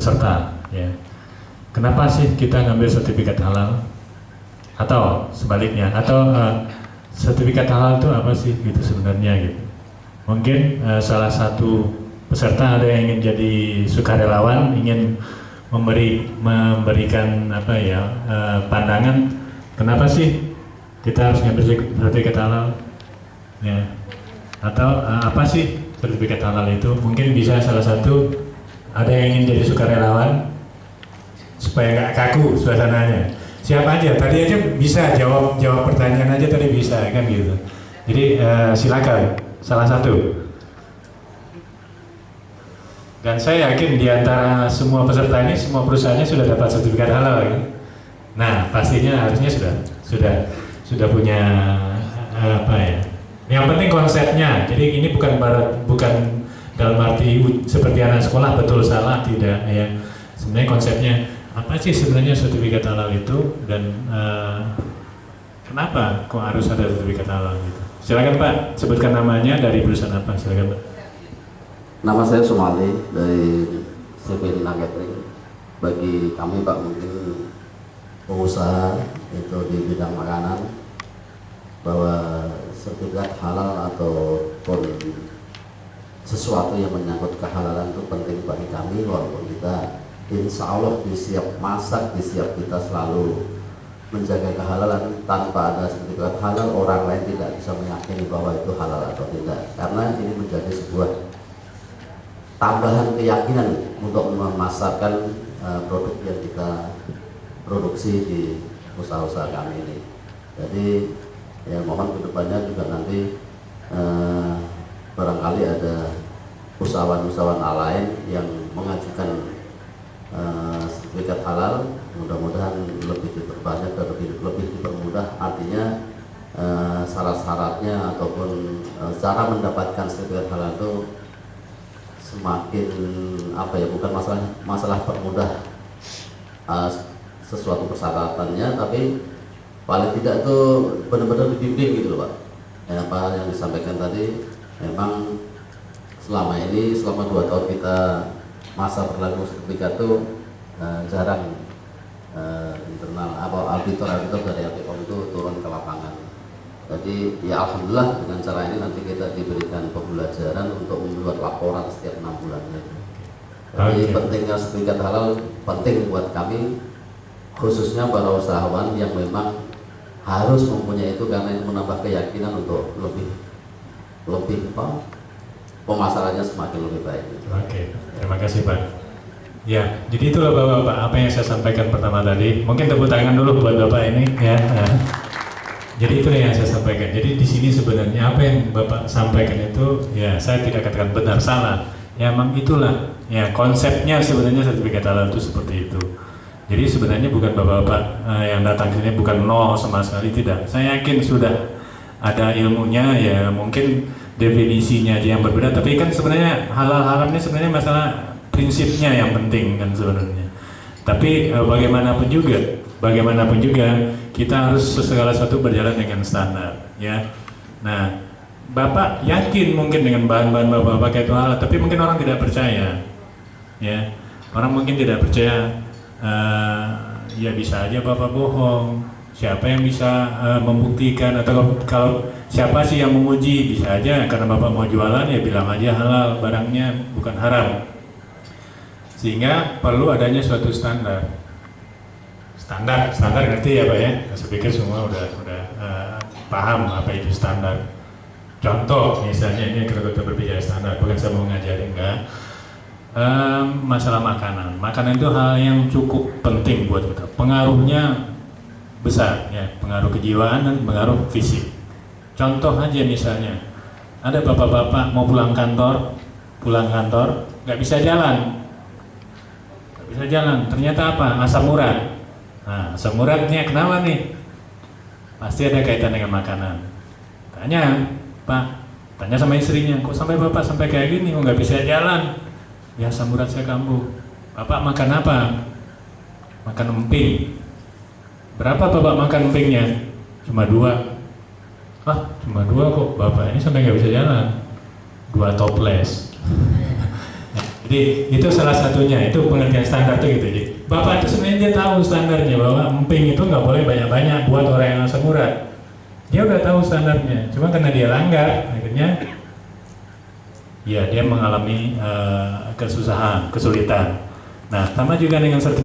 peserta, ya. Kenapa sih kita ngambil sertifikat halal? Atau sebaliknya, atau sertifikat halal itu apa sih gitu sebenarnya gitu. Mungkin salah satu peserta ada yang ingin jadi sukarelawan, ingin memberikan apa ya pandangan kenapa sih kita harus ngambil sertifikat halal, ya. Atau apa sih sertifikat halal itu? Mungkin bisa salah satu ada yang ingin jadi sukarelawan supaya nggak kaku suasananya. Siapa aja? Tadi aja bisa jawab pertanyaan aja tadi bisa kan gitu. Jadi silakan salah satu. Dan saya yakin di antara semua peserta ini semua perusahaannya sudah dapat sertifikat halal kan? Nah pastinya harusnya sudah punya apa ya? Yang penting konsepnya. Jadi ini bukan dalam arti seperti anak sekolah betul salah tidak ya. Sebenarnya konsepnya apa sih sebenarnya sertifikat halal itu dan kenapa kok harus ada sertifikat halal gitu? Silakan Pak, sebutkan namanya dari perusahaan apa? Silakan Pak. Nama saya Sumali dari CP Lina Catering. Bagi kami Pak mungkin pengusaha itu di bidang makanan bahwa sertifikat halal ataupun sesuatu yang menyangkut kehalalan itu penting bagi kami, walaupun kita insya Allah di setiap masak, di setiap kita selalu menjaga kehalalan. Tanpa ada sertifikat halal, orang lain tidak bisa meyakini bahwa itu halal atau tidak, karena ini menjadi sebuah tambahan keyakinan untuk memasarkan produk yang kita produksi di usaha-usaha kami ini. Jadi ya mohon kedepannya juga nanti barangkali ada usahawan-usahawan lain yang mengajukan sertifikat halal, mudah-mudahan lebih diperbanyak dan lebih dipermudah. Artinya syarat-syaratnya ataupun cara mendapatkan sertifikat halal itu semakin apa ya, bukan masalah permudah sesuatu persyaratannya, tapi paling tidak itu benar-benar dibimbing gitu loh Pak. Ya, apa yang disampaikan tadi, memang selama 2 tahun kita masa berlaku sertifikat itu jarang internal auditor dari Apicom itu turun ke lapangan. Jadi ya alhamdulillah dengan cara ini nanti kita diberikan pembelajaran untuk membuat laporan setiap 6 bulannya. Jadi pentingnya sertifikat halal penting buat kami, khususnya para usahawan yang memang harus mempunyai itu, karena itu menambah keyakinan untuk lebih pemasarannya semakin lebih baik. Oke, terima kasih Pak. Ya, jadi itulah Bapak-Bapak apa yang saya sampaikan pertama tadi. Mungkin tepuk tangan dulu buat Bapak ini ya. Nah, jadi itu yang saya sampaikan. Jadi di sini sebenarnya apa yang Bapak sampaikan itu ya saya tidak katakan benar salah. Ya memang itulah ya konsepnya sebenarnya sertifikat halal itu seperti itu. Jadi sebenarnya bukan Bapak-Bapak yang datang ke sini bukan nol sama sekali, tidak. Saya yakin sudah ada ilmunya, ya mungkin definisinya aja yang berbeda, tapi kan sebenarnya halal-halal ini sebenarnya masalah prinsipnya yang penting kan sebenarnya. Tapi bagaimanapun juga kita harus segala sesuatu berjalan dengan standar ya. Nah, Bapak yakin mungkin dengan bahan-bahan Bapak pakai itu halal, tapi mungkin orang tidak percaya ya. Orang mungkin tidak percaya, ya bisa aja Bapak bohong. Siapa yang bisa membuktikan, atau kalau siapa sih yang menguji? Bisa aja karena Bapak mau jualan ya bilang aja halal, barangnya bukan haram. Sehingga perlu adanya suatu standar ngerti ya Pak ya? Saya pikir semua udah paham apa itu standar. Contoh misalnya ini kalau kita berbicara standar, bukan saya mau ngajarin enggak. Masalah makanan itu hal yang cukup penting buat kita. Pengaruhnya besar ya, pengaruh kejiwaan dan pengaruh fisik. Contoh aja misalnya, ada bapak-bapak mau pulang kantor nggak bisa jalan, ternyata apa? Asam urat. Nah, asam uratnya kenapa nih? Pasti ada kaitan dengan makanan. Tanya sama istrinya, kok sampai bapak sampai kayak gini, kok nggak bisa jalan? Ya asam urat saya kambuh. Bapak makan apa? Makan emping. Berapa Bapak makan empingnya? Cuma 2. Cuma 2 kok, Bapak ini sampai nggak bisa jalan. 2 toples. Jadi itu salah satunya, itu pengertian standar tuh gitu. Jadi Bapak itu sebenarnya dia tahu standarnya bahwa emping itu nggak boleh banyak-banyak buat orang yang asam urat. Dia udah tahu standarnya, cuma karena dia langgar, akhirnya ya dia mengalami kesusahan, kesulitan. Nah, sama juga dengan sertifikat.